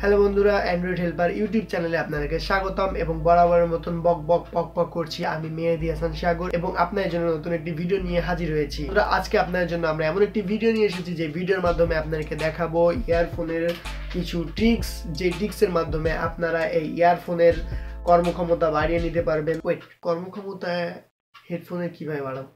Hello বন্ধুরা, Android helper YouTube চ্যানেলে আপনাদেরকে স্বাগতম এবং বরাবরের মতন বক বক পক পক করছি আমি মেহেদি হাসান সাগর এবং আপনাদের জন্য নতুন একটি ভিডিও নিয়ে হাজির হয়েছি। বন্ধুরা, আজকে আপনাদের জন্য আমরা এমন একটি ভিডিও নিয়ে এসেছি যে ভিডিওর মাধ্যমে আপনাদেরকে দেখাবো ইয়ারফোনের কিছু ট্রিক্স, যে ট্রিক্সের মাধ্যমে আপনারা এই ইয়ারফোনের কর্মক্ষমতা বাড়িয়ে নিতে পারবেন। কর্মক্ষমতা হেডফোনের কিভাবে বাড়াবো?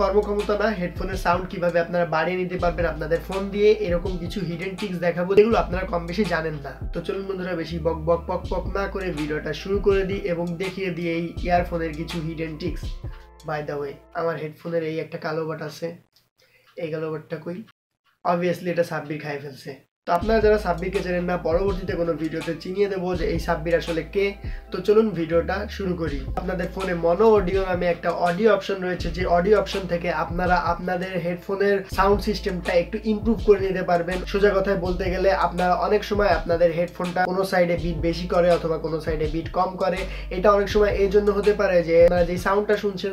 কর্মক্ষমতা না, হেডফোনের সাউন্ড কিভাবে আপনারা বাড়িয়ে নিতে পারবেন আপনাদের ফোন দিয়ে, এরকম কিছু হিডেন ট্রিক্স দেখাবো যেগুলো আপনারা কম বেশি জানেন না। তো চলুন বন্ধুরা, বেশি বক বক পক পক না করে ভিডিওটা শুরু করে দিই এবং দেখিয়ে দিই এই ইয়ারফোনের কিছু hidden tricks. By the way, আমার হেডফোনের এই একটা কালো বাট আছে, এই কালো বাটটা কই? অবভিয়াসলি এটা সাব্বির খাই ফেলছে। তো আপনারা যারা সাব্বিরকে চেনেন না, পরবর্তীতে কোনো ভিডিওতে চিনিয়ে দেবো যে এই সাব্বির আসলে কে। তো চলুন ভিডিওটা শুরু করি। আপনাদের ফোনে মনো অডিও নামে একটা অডিও অপশন রয়েছে, যে অডিও অপশন থেকে আপনারা আপনাদের হেডফোনের সাউন্ড সিস্টেমটা একটু ইমপ্রুভ করে নিতে পারবেন। সোজা কথায় বলতে গেলে আপনারা অনেক সময় আপনাদের হেডফোনটা কোনো সাইডে বিট বেশি করে অথবা কোনো সাইডে বিট কম করে। এটা অনেক সময় এই জন্য হতে পারে যে আপনারা যে সাউন্ডটা শুনছেন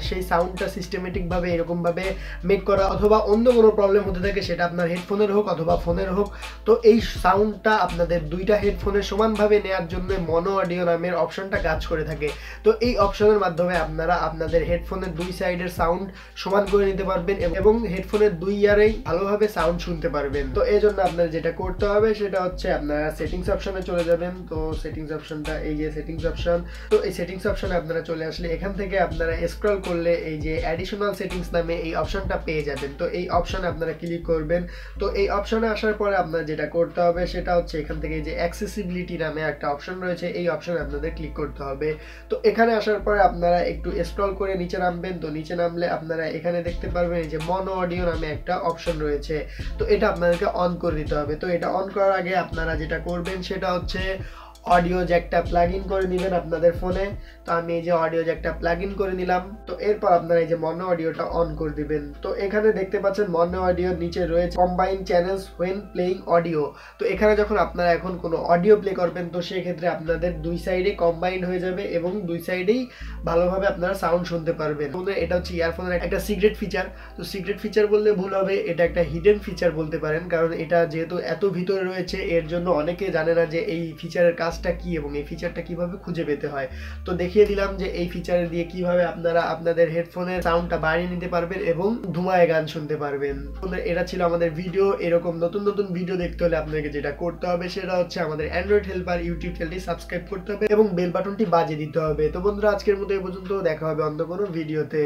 সেই সাউন্ডটা সিস্টেমেটিকভাবে এরকমভাবে মেক করা, অথবা অন্য কোনো প্রবলেম হতে থাকে, সেটা আপনার হেডফোনের হোক অথবা ফোনের হোক। তো এই সাউন্ডটা আপনাদের দুইটা হেডফোনে সমানভাবে নেওয়ার জন্য মনো অডিও নামের অপশনটা কাজ করে থাকে। তো এই অপশনের মাধ্যমে আপনারা আপনাদের হেডফোনের দুই সাইডের সাউন্ড সমান করে নিতে পারবেন এবং হেডফোনের দুই ইয়ারেই ভালোভাবে সাউন্ড শুনতে পারবেন। তো এই জন্য আপনার যেটা করতে হবে সেটা হচ্ছে আপনারা সেটিংস অপশনে চলে যাবেন। তো সেটিংস অপশনটা এই যে সেটিংস অপশন, তো এই সেটিংস অপশনে আপনারা চলে আসলে এখান থেকে আপনারা স্ক্রল করলে এই যে অ্যাডিশনাল সেটিংস নামে এই অপশনটা পেয়ে যাবেন। তো এই অপশনে আপনারা ক্লিক করবেন। তো এই অপশনে আসার পরে আপনার যেটা করতে হবে সেটা হচ্ছে এখান থেকে যে অ্যাক্সেসিবিলিটি নামে একটা অপশন রয়েছে, এই অপশনে আপনাদের ক্লিক করতে হবে। তো এখানে আসার পরে আপনারা একটু স্ক্রল করে নিচে নামবেন। তো নিচে নামলে আপনারা এখানে দেখতে পারবেন যে মনো অডিও নামে একটা অপশন রয়েছে। তো এটা আপনাদেরকে অন করে দিতে হবে। তো এটা অন করার আগে আপনারা যেটা করবেন সেটা হচ্ছে অডিও জ্যাকটা প্লাগ ইন করে নেবেন আপনাদের ফোনে। তো আমি এই যে অডিও জ্যাকটা প্লাগ ইন করে নিলাম। তো এরপর আপনারা এই যে মনো অডিওটা অন করে দিবেন। তো এখানে দেখতে পাচ্ছেন মনো অডিওর নিচে রয়েছে combine channels when playing audio. তো এখানে যখন আপনারা এখন কোনো অডিও প্লে করবেন, তো সেই ক্ষেত্রে আপনাদের দুই সাইডে কম্বাইন হয়ে যাবে এবং দুই সাইডেই ভালোভাবে আপনারা সাউন্ড শুনতে পারবেন। এটা হচ্ছে ইয়ারফোনের একটা সিক্রেট ফিচার। তো সিক্রেট ফিচার বললে ভুল হবে, এটা একটা হিডেন ফিচার বলতে পারেন, কারণ এটা যেহেতু এত ভিতরে রয়েছে এর জন্য অনেকে জানে না যে এই ফিচারের কাজটা কি এবং এই ফিচারটা কিভাবে খুঁজে পেতে হয়। তো দেখিয়ে দিলাম যে এই ফিচার দিয়ে কিভাবে আপনারা আপনাদের হেডফোনের সাউন্ডটা বাড়িয়ে নিতে পারবেন এবং ধুমায় গান শুনতে পারবেন। এটা ছিল আমাদের ভিডিও। এরকম নতুন নতুন ভিডিও দেখতে হলে আপনাকে যেটা করতে হবে সেটা হচ্ছে আমাদের অ্যান্ড্রয়েড হেল্পার ইউটিউব চ্যানেলটি সাবস্ক্রাইব করতে হবে এবং বেল বাটনটি বাজিয়ে দিতে হবে। তো বন্ধুরা, আজকের মতো এই পর্যন্ত, দেখা হবে অন্য কোনো ভিডিওতে।